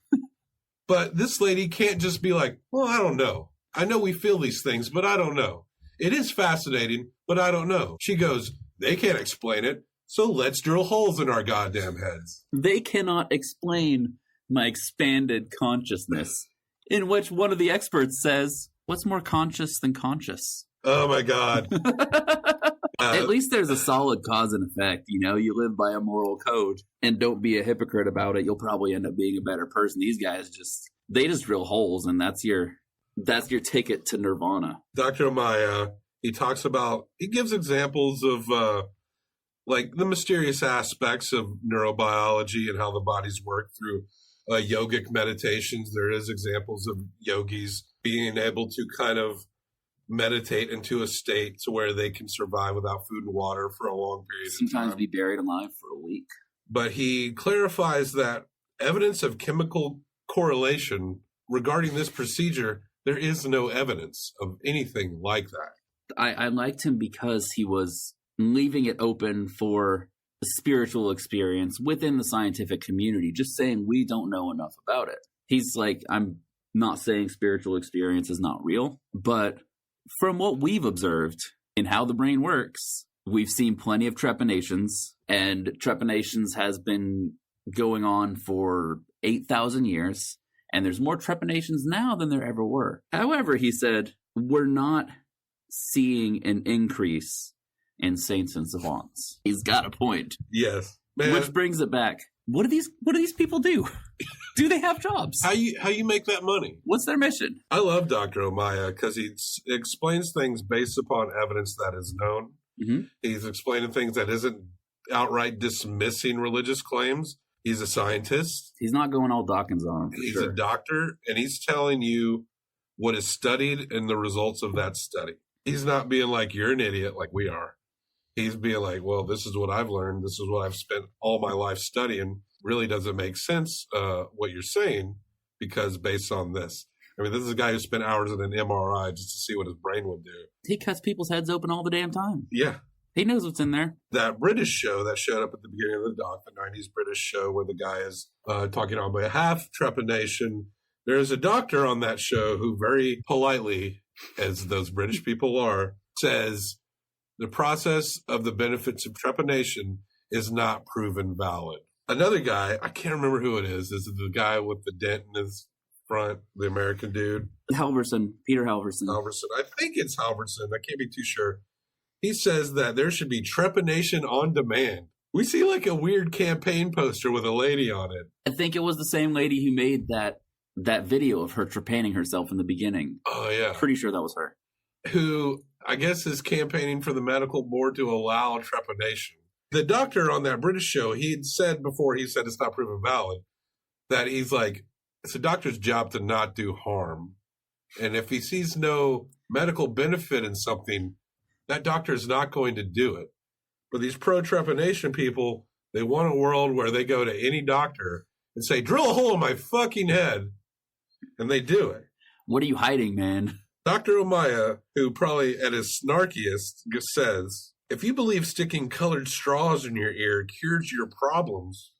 But this lady can't just be like, well, I don't know. I know we feel these things, but I don't know. It is fascinating, but I don't know. She goes, they can't explain it, so let's drill holes in our goddamn heads. They cannot explain my expanded consciousness, in which one of the experts says, what's more conscious than conscious? Oh, my God. At least there's a solid cause and effect. You know, you live by a moral code and don't be a hypocrite about it. You'll probably end up being a better person. These guys they just drill holes, and that's your ticket to nirvana. Dr. Omaya, he gives examples of like the mysterious aspects of neurobiology and how the bodies work through yogic meditations. There is examples of yogis being able to kind of meditate into a state to where they can survive without food and water for a long period of time. Sometimes be buried alive for a week. But he clarifies that evidence of chemical correlation regarding this procedure, there is no evidence of anything like that. I liked him because he was leaving it open for a spiritual experience within the scientific community, just saying we don't know enough about it. He's like, I'm not saying spiritual experience is not real, but from what we've observed in how the brain works, we've seen plenty of trepanations, and trepanations has been going on for 8,000 years, and there's more trepanations now than there ever were. However, he said, we're not seeing an increase in saints and savants. He's got a point. Yes. Man. Which brings it back. What do these people do? Do they have jobs? How you make that money? What's their mission? I love Dr. Omaya because he explains things based upon evidence that is known. Mm-hmm. He's explaining things that isn't outright dismissing religious claims. He's a scientist. He's not going all Dawkins on him. He's a doctor, and he's telling you what is studied and the results of that study. He's not being like, you're an idiot like we are. He's being like, well, this is what I've learned. This is what I've spent all my life studying. Really doesn't make sense what you're saying because based on this. I mean, this is a guy who spent hours in an MRI just to see what his brain would do. He cuts people's heads open all the damn time. Yeah. He knows what's in there. That British show that showed up at the beginning of the doc, the 90s British show where the guy is talking on behalf of trepanation. There's a doctor on that show who very politely, as those British people are, says the process of the benefits of trepanation is not proven valid. Another guy, I can't remember who it is the guy with the dent in his front, the American dude. Halverson, Peter Halverson. Halverson. I think it's Halverson. I can't be too sure. He says that there should be trepanation on demand. We see like a weird campaign poster with a lady on it. I think it was the same lady who made that video of her trepanning herself in the beginning. Oh, yeah. Pretty sure that was her. Who, I guess, is campaigning for the medical board to allow trepanation. The doctor on that British show, he had said before he said it's not proven valid, that he's like, it's a doctor's job to not do harm. And if he sees no medical benefit in something, that doctor is not going to do it. But these pro-trepanation people, they want a world where they go to any doctor and say, drill a hole in my fucking head. And they do it. What are you hiding, man? Dr. Omaya, who probably at his snarkiest says, if you believe sticking colored straws in your ear cures your problems,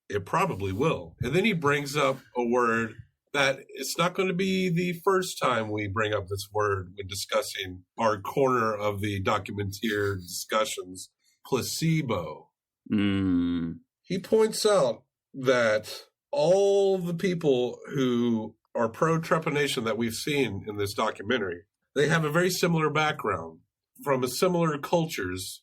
it probably will. And then he brings up a word that it's not going to be the first time we bring up this word when discussing our corner of the Documentier discussions, placebo. He points out that all the people who are pro-trepanation that we've seen in this documentary, they have a very similar background from similar cultures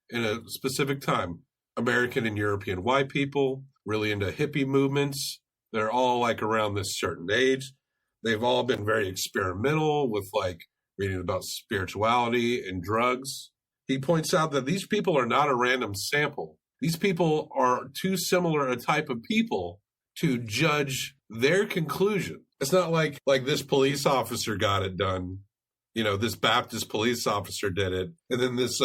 in a specific time. American and European white people, really into hippie movements. They're all like around this certain age. They've all been very experimental with like reading about spirituality and drugs. He points out that these people are not a random sample. These people are too similar a type of people to judge their conclusion. It's not like this police officer got it done. You know, this Baptist police officer did it. And then this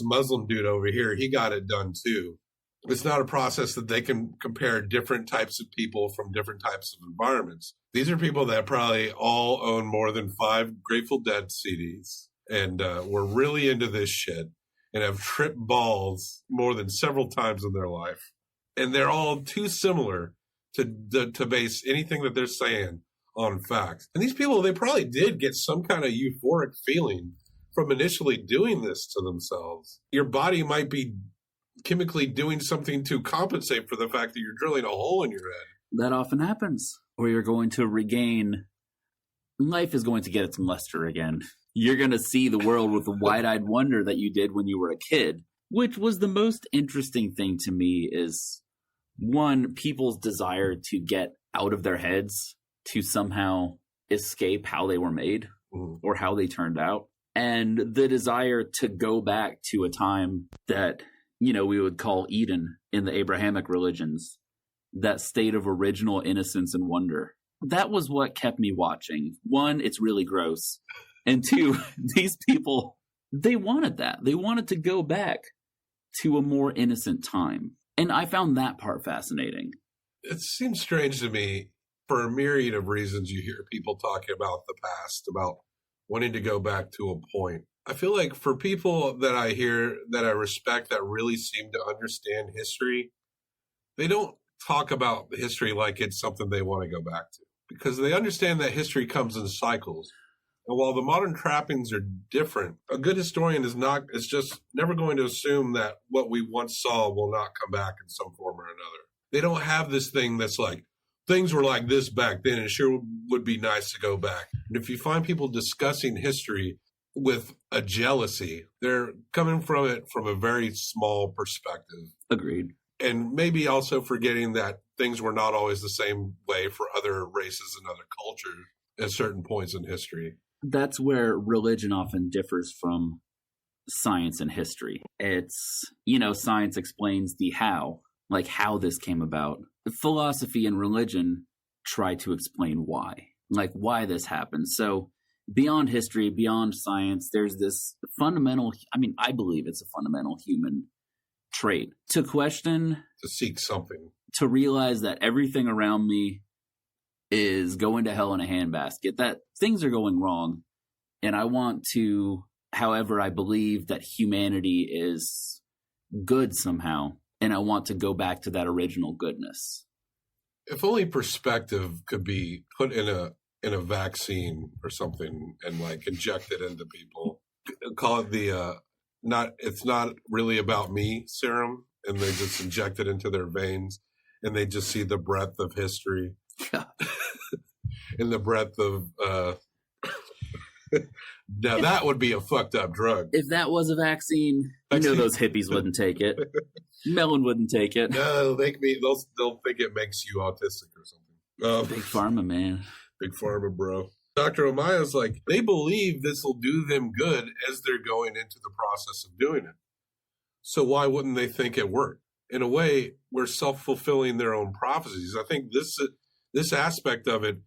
Muslim dude over here, he got it done too. It's not a process that they can compare different types of people from different types of environments. These are people that probably all own more than 5 Grateful Dead CDs and were really into this shit and have tripped balls more than several times in their life. And they're all too similar to base anything that they're saying on facts. And these people, they probably did get some kind of euphoric feeling from initially doing this to themselves. Your body might be chemically doing something to compensate for the fact that you're drilling a hole in your head. That often happens. Or you're going to regain, life is going to get its luster again. You're going to see the world with the wide-eyed wonder that you did when you were a kid, which was the most interesting thing to me is, one, people's desire to get out of their heads to somehow escape how they were made or how they turned out, and the desire to go back to a time that, you know, we would call Eden in the Abrahamic religions, that state of original innocence and wonder. That was what kept me watching. One, it's really gross. And two, these people, they wanted that. They wanted to go back to a more innocent time. And I found that part fascinating. It seems strange to me, for a myriad of reasons. You hear people talking about the past, about wanting to go back to a point. I feel like for people that I hear, that I respect, that really seem to understand history, they don't talk about history like it's something they want to go back to, because they understand that history comes in cycles. And while the modern trappings are different, a good historian is just never going to assume that what we once saw will not come back in some form or another. They don't have this thing that's like, things were like this back then, and it sure would be nice to go back. And if you find people discussing history with a jealousy, they're coming from it from a very small perspective. Agreed. And maybe also forgetting that things were not always the same way for other races and other cultures at certain points in history. That's where religion often differs from science and history. It's, you know, science explains the how, like how this came about. Philosophy and religion try to explain why, like why this happened. So beyond history, beyond science, there's this fundamental, I believe it's a fundamental human trait to question, to seek something, to realize that everything around me is going to hell in a handbasket, that things are going wrong. And I want to, however, I believe that humanity is good somehow. And I want to go back to that original goodness. If only perspective could be put in a vaccine or something and like inject it into people. Call it the it's not really about me serum, and they just inject it into their veins and they just see the breadth of history and the breadth of now that would be a fucked up drug. If that was a vaccine, you know those hippies wouldn't take it. Mellon wouldn't take it. No, they'll think it makes you autistic or something. Big pharma, man. Big pharma, bro. Dr. Omaya's like, they believe this will do them good as they're going into the process of doing it. So why wouldn't they think it worked? In a way, we're self-fulfilling their own prophecies. I think this aspect of it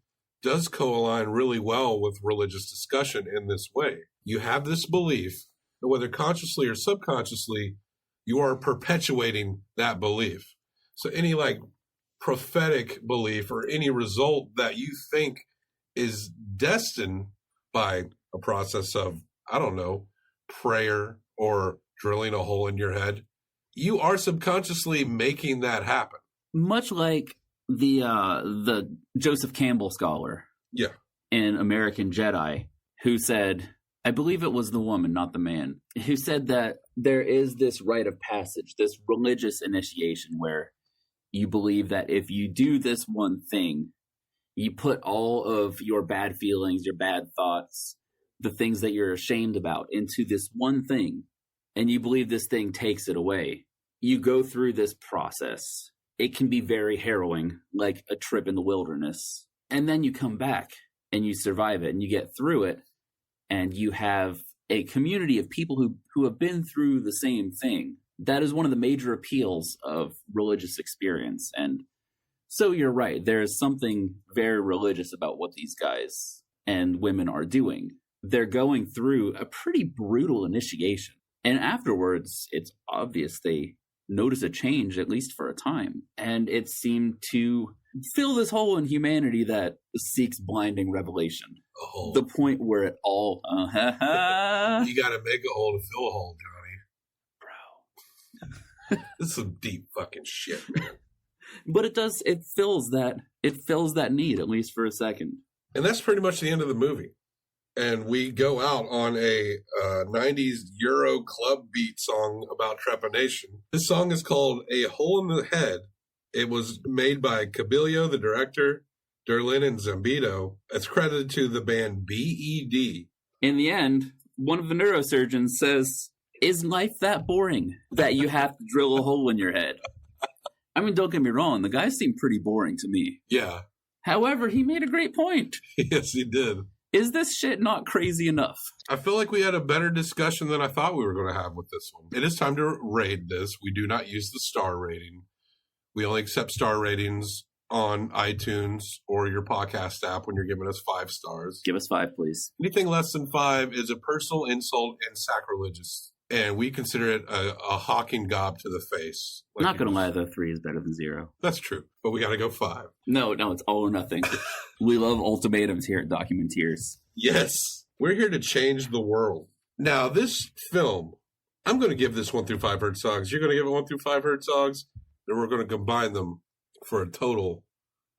does co-align really well with religious discussion in this way. You have this belief that whether consciously or subconsciously, you are perpetuating that belief. So any like prophetic belief or any result that you think is destined by a process of, I don't know, prayer or drilling a hole in your head, you are subconsciously making that happen. Much like the Joseph Campbell scholar in American Jedi, who said, I believe it was the woman, not the man, who said that there is this rite of passage, this religious initiation where you believe that if you do this one thing, you put all of your bad feelings, your bad thoughts, the things that you're ashamed about into this one thing, and you believe this thing takes it away. You go through this process. It can be very harrowing, like a trip in the wilderness. And then you come back and you survive it and you get through it. And you have a community of people who have been through the same thing. That is one of the major appeals of religious experience. And so you're right. There is something very religious about what these guys and women are doing. They're going through a pretty brutal initiation. And afterwards, it's obvious they notice a change, at least for a time. And it seemed to fill this hole in humanity that seeks blinding revelation. Oh. The point where it all... You got to make a hole to fill a hole, Johnny. Bro. This is some deep fucking shit, man. But it fills that need, at least for a second. And that's pretty much the end of the movie. And we go out on a 90s Euro club beat song about trepanation. This song is called A Hole in the Head. It was made by Cabillo, the director, Derlin, and Zambito. It's credited to the band BED. In the end, one of the neurosurgeons says, is life that boring that you have to drill a hole in your head? I mean, don't get me wrong. The guy seemed pretty boring to me. Yeah. However, he made a great point. Yes, he did. Is this shit not crazy enough? I feel like we had a better discussion than I thought we were going to have with this one. It is time to rate this. We do not use the star rating. We only accept star ratings on iTunes or your podcast app when you're giving us 5 stars. Give us 5, please. Anything less than 5 is a personal insult and sacrilegious. And we consider it a hawking gob to the face. Like not going to lie, though, 3 is better than 0. That's true. But we got to go 5. No, it's all or nothing. We love ultimatums here at Documenteers. Yes. We're here to change the world. Now, this film, I'm going to give this 1 through 5 Herzogs. You're going to give it 1 through 5 Herzogs. Then we're going to combine them for a total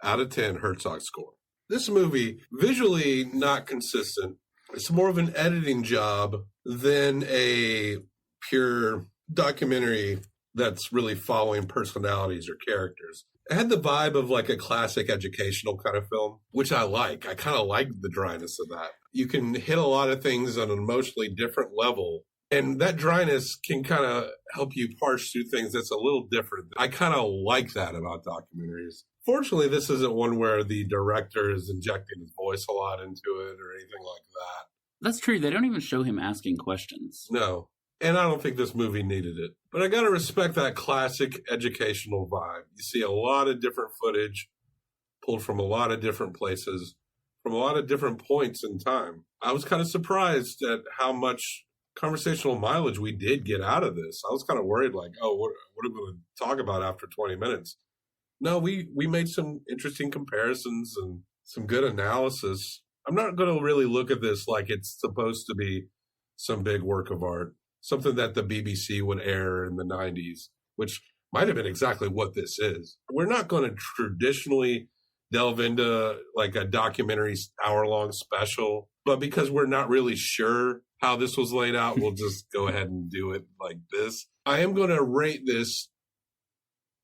out of 10 Herzog score. This movie, visually not consistent. It's more of an editing job than a pure documentary that's really following personalities or characters. It had the vibe of like a classic educational kind of film, which I like. I kind of like the dryness of that. You can hit a lot of things on an emotionally different level, and that dryness can kind of help you parse through things that's a little different. I kind of like that about documentaries. Fortunately, this isn't one where the director is injecting his voice a lot into it or anything like that. That's true. They don't even show him asking questions. No. And I don't think this movie needed it. But I got to respect that classic educational vibe. You see a lot of different footage pulled from a lot of different places, from a lot of different points in time. I was kind of surprised at how much conversational mileage we did get out of this. I was kind of worried, like, oh, what are we going to talk about after 20 minutes? No, we made some interesting comparisons, and some good analysis. I'm not going to really look at this like it's supposed to be some big work of art, something that the BBC would air in the 90s, which might have been exactly what this is. We're not going to traditionally delve into like a documentary hour-long special, but because we're not really sure how this was laid out, we'll just go ahead and do it like this. I am going to rate this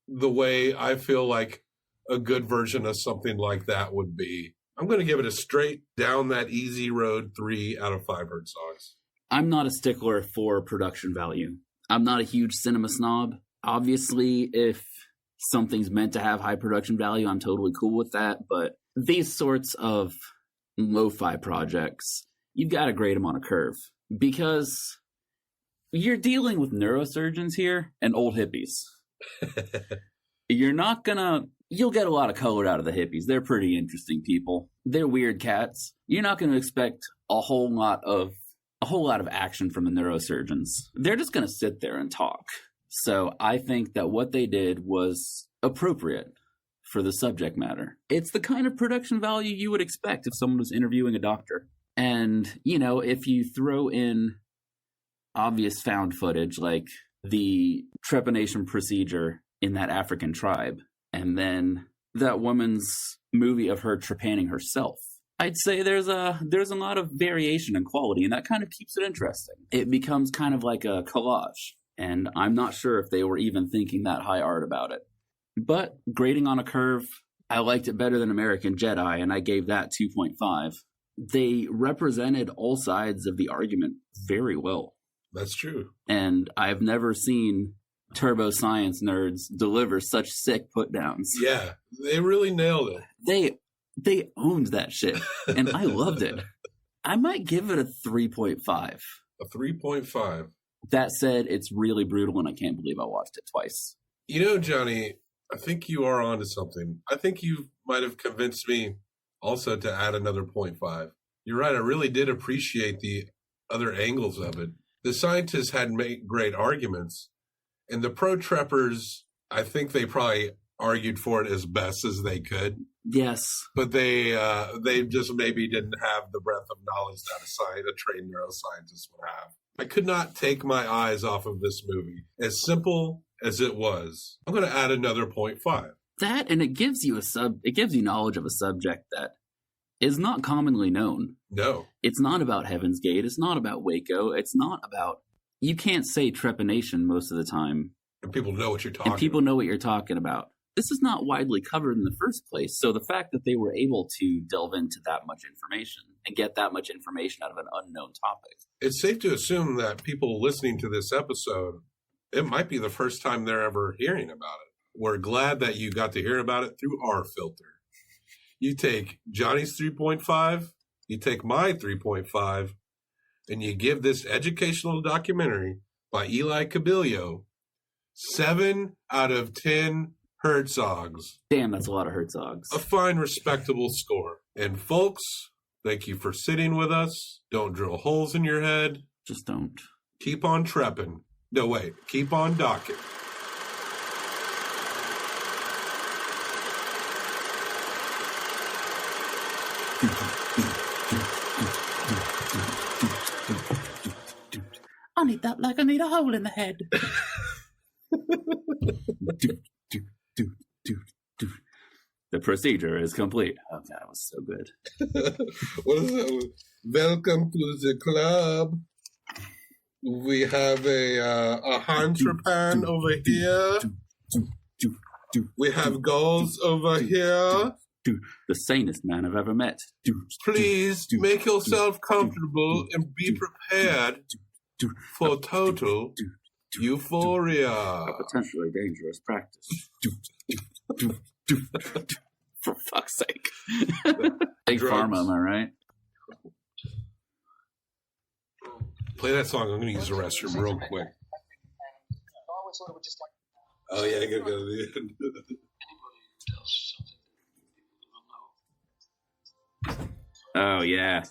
the way I feel like a good version of something like that would be. I'm going to give it a straight down that easy road 3 out of 5 Herzog's. I'm not a stickler for production value. I'm not a huge cinema snob. Obviously, if something's meant to have high production value, I'm totally cool with that. But these sorts of lo-fi projects, you've got to grade them on a curve because you're dealing with neurosurgeons here and old hippies. You'll get a lot of color out of the hippies. They're pretty interesting people. They're weird cats. You're not going to expect a whole lot of action from the neurosurgeons. They're just going to sit there and talk. So I think that what they did was appropriate for the subject matter. It's the kind of production value you would expect if someone was interviewing a doctor. And, if you throw in obvious found footage like the trepanation procedure in that African tribe, and then that woman's movie of her trepanning herself, I'd say there's a lot of variation in quality, and that kind of keeps it interesting. It becomes kind of like a collage, and I'm not sure if they were even thinking that high art about it. But grading on a curve, I liked it better than American Jedi, and I gave that 2.5. They represented all sides of the argument very well. That's true. And I've never seen turbo science nerds deliver such sick put downs. Yeah, they really nailed it. They owned that shit, and I loved it. I might give it a 3.5. A 3.5. That said, it's really brutal, and I can't believe I watched it twice. Johnny, I think you are onto something. I think you might have convinced me also to add another 0.5. You're right. I really did appreciate the other angles of it. The scientists had made great arguments, and the pro-treppers, I think they probably argued for it as best as they could. Yes. But they just maybe didn't have the breadth of knowledge that a trained neuroscientist would have. I could not take my eyes off of this movie. As simple as it was, I'm going to add another 0.5. That, and it gives you knowledge of a subject that is not commonly known. No. It's not about Heaven's Gate. It's not about Waco. It's not about... You can't say trepanation most of the time. And people know what you're talking about. This is not widely covered in the first place. So the fact that they were able to delve into that much information and get that much information out of an unknown topic. It's safe to assume that people listening to this episode, it might be the first time they're ever hearing about it. We're glad that you got to hear about it through our filter. You take Johnny's 3.5, you take my 3.5, and you give this educational documentary by Eli Cabillo 7 out of 10 Herzogs. Damn, that's a lot of Herzogs. A fine, respectable score. And folks, thank you for sitting with us. Don't drill holes in your head. Just don't. Keep on trepping. No, wait. Keep on docking. I need that like I need a hole in the head. The procedure is complete. Oh, that was so good. What is that? Welcome to the club. We have a hantrapan over here. We have goals over here. The sanest man I've ever met. Please make yourself comfortable and be prepared for total euphoria. A potentially dangerous practice. For fuck's sake. Big pharma, am I right? Play that song. I'm going to use the restroom real quick. Oh, yeah, I got to go to the end. Oh, yeah.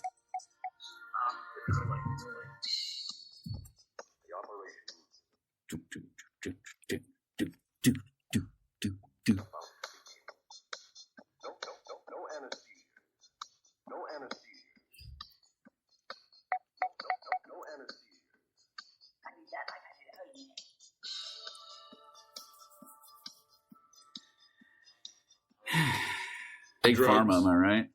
Big drugs. Pharma, am I right?